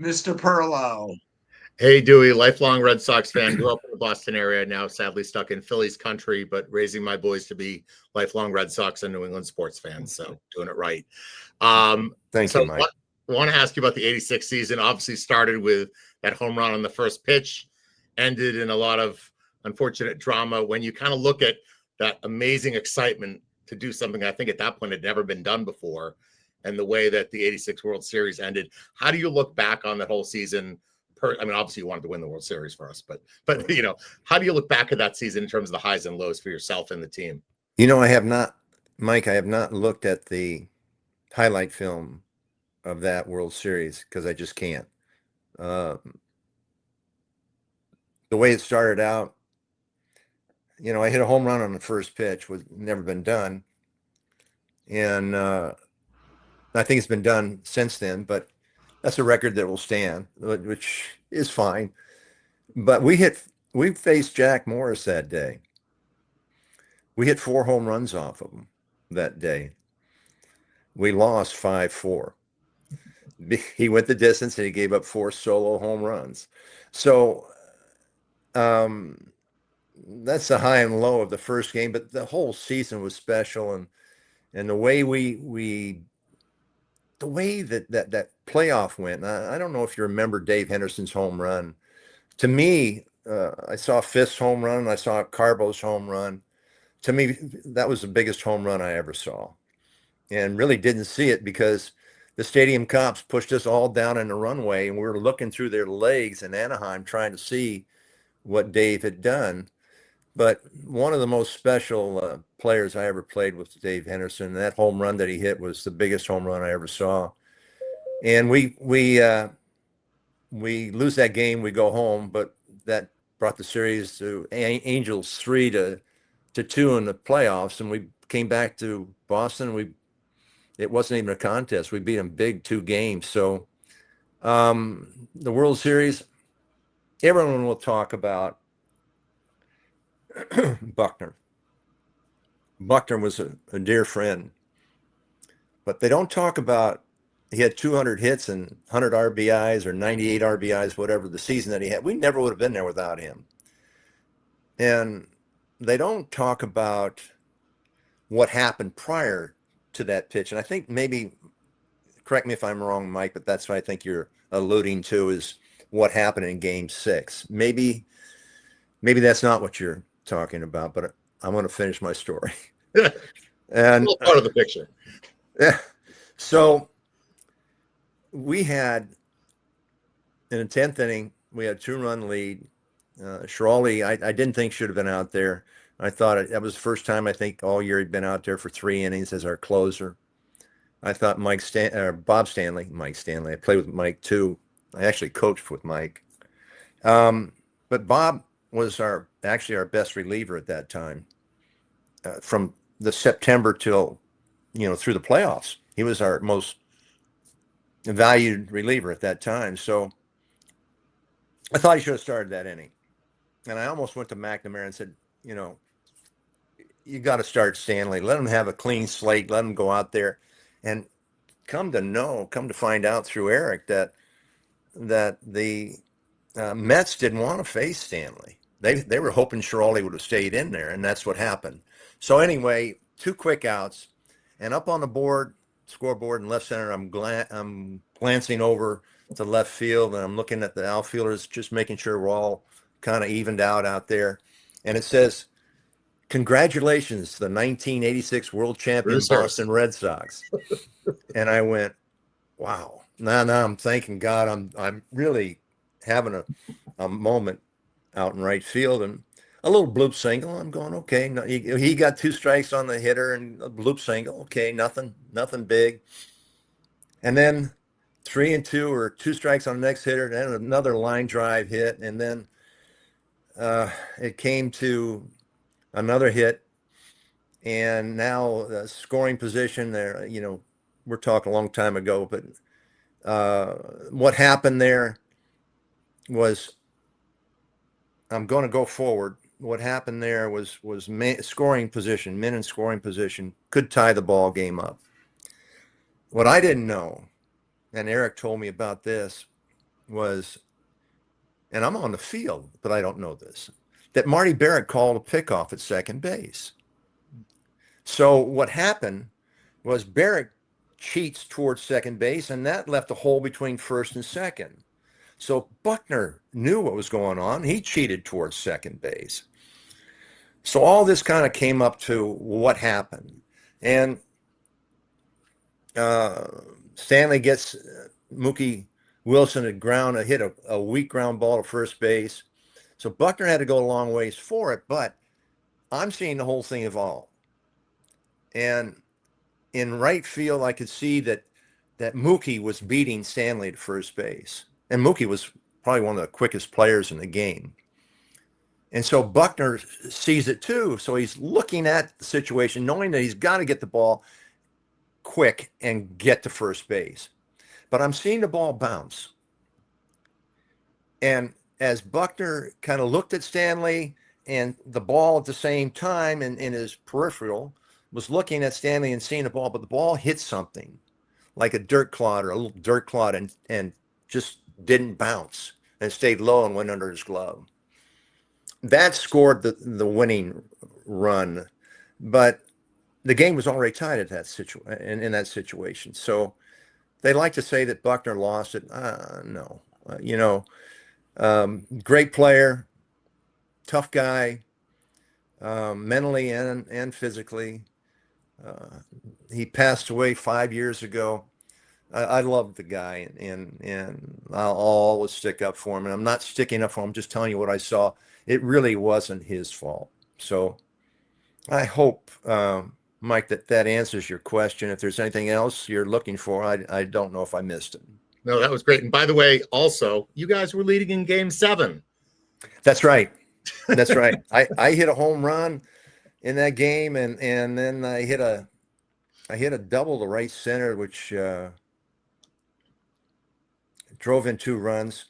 Mr. Perlow. Hey, Dewey, lifelong Red Sox fan. Grew up in the Boston area, now sadly stuck in Phillies country, but raising my boys to be lifelong Red Sox and New England sports fans. So doing it right. Thank So you, Mike. I want to ask you about the 86 season. Obviously started with that home run on the first pitch, ended in a lot of unfortunate drama. When you kind of look at that amazing excitement to do something I think at that point had never been done before, and the way that the 86 World Series ended, how do you look back on that whole season? I mean, obviously you wanted to win the World Series for us, but how do you look back at that season in terms of the highs and lows for yourself and the team? I have not, Mike, I have not looked at the highlight film of that World Series because I just can't. The way it started out, I hit a home run on the first pitch, was never been done. And I think it's been done since then, but that's a record that will stand, which is fine. But we faced Jack Morris that day. We hit 4 home runs off of him that day. We lost 5-4. He went the distance and he gave up 4 solo home runs. So that's the high and low of the first game, but the whole season was special, and the way the way that playoff went. I don't know if you remember Dave Henderson's home run. To me, I saw Fisk's home run, I saw Carbo's home run. To me, that was the biggest home run I ever saw, and really didn't see it because the stadium cops pushed us all down in the runway, and we were looking through their legs in Anaheim trying to see what Dave had done. But one of the most special players I ever played with, Dave Henderson. That home run that he hit was the biggest home run I ever saw. And we lose that game, we go home, but that brought the series to Angels 3-2 in the playoffs, and we came back to Boston. It wasn't even a contest. We beat them big 2 games. So the World Series, everyone will talk about Buckner. Buckner was a dear friend, but they don't talk about he had 200 hits and 100 RBIs or 98 RBIs, whatever the season that he had. We never would have been there without him. And they don't talk about what happened prior to that pitch. And I think maybe, correct me if I'm wrong, Mike, but that's what I think you're alluding to is what happened in Game 6. Maybe that's not what you're talking about, but I'm going to finish my story. And part of the picture. Yeah. So we had in the 10th inning, we had a 2-run lead. Schiraldi, I didn't think should have been out there. I thought that was the first time I think all year he'd been out there for 3 innings as our closer. I thought Bob Stanley, Mike Stanley. I played with Mike too. I actually coached with Mike. But Bob was actually our best reliever at that time. From the September till, through the playoffs, he was our most valued reliever at that time. So I thought he should have started that inning. And I almost went to McNamara and said, you got to start Stanley. Let him have a clean slate. Let him go out there. And come to find out through Eric that the Mets didn't want to face Stanley. They were hoping Schiraldi would have stayed in there, and that's what happened. So anyway, 2 quick outs, and up on the scoreboard in left center, I'm glancing over to left field, and I'm looking at the outfielders, just making sure we're all kind of evened out there. And it says, congratulations to the 1986 world champion Boston Red Sox. And I went, wow. Now I'm thanking God. I'm really having a moment out in right field, and a little bloop single. I'm going, okay. No, he got 2 strikes on the hitter and a bloop single. Okay, nothing big. And then 3-2 or 2 strikes on the next hitter, then another line drive hit, and then it came to another hit, and now scoring position there. We're talking a long time ago, but what happened there was, I'm going to go forward. What happened there was scoring position, men in scoring position could tie the ball game up. What I didn't know, and Eric told me about this, was, and I'm on the field, but I don't know this, that Marty Barrett called a pickoff at second base. So what happened was Barrett cheats towards second base, and that left a hole between first and second. So Buckner knew what was going on. He cheated towards second base. So all this kind of came up to what happened. And Stanley gets Mookie Wilson to hit a weak ground ball to first base. So Buckner had to go a long ways for it, but I'm seeing the whole thing evolve. And in right field, I could see that Mookie was beating Stanley to first base. And Mookie was probably one of the quickest players in the game. And so Buckner sees it too. So he's looking at the situation, knowing that he's got to get the ball quick and get to first base. But I'm seeing the ball bounce. And as Buckner kind of looked at Stanley and the ball at the same time and in his peripheral was looking at Stanley and seeing the ball, but the ball hit something like a dirt clod or a little dirt clod and just didn't bounce and stayed low and went under his glove. That scored the winning run, but the game was already tied at that in that situation. So they like to say that Buckner lost it. No, great player, tough guy, mentally and physically. He passed away 5 years ago. I love the guy, and I'll always stick up for him. And I'm not sticking up for him, I'm just telling you what I saw. It really wasn't his fault. So I hope, Mike, that answers your question. If there's anything else you're looking for, I don't know if I missed it. No, that was great. And by the way, also, you guys were leading in Game 7. That's right. That's right. I hit a home run in that game, and then I hit a double to right center, which drove in 2 runs.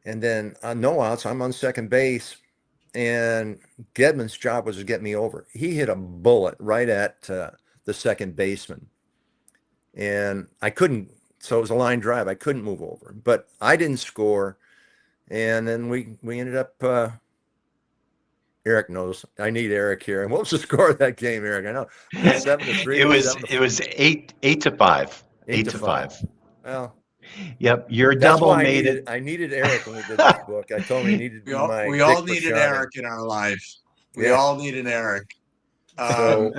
And then on no outs, I'm on second base, and Gedman's job was to get me over. He hit a bullet right at the second baseman, and I couldn't. So it was a line drive. I couldn't move over, but I didn't score. And then we ended up. Eric knows. I need Eric here. And what was the score of that game, Eric? I know 7-3. It was 8-5. 8-5. Well, yep, your that's double why made it. I needed Eric when we did this book. I told him he needed to be my. We all Dick needed Bashani. Eric in our life. We all needed Eric. So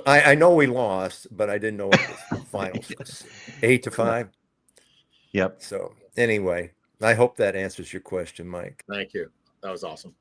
I know we lost, but I didn't know what the finals was. 8-5. Yep. So anyway, I hope that answers your question, Mike. Thank you. That was awesome.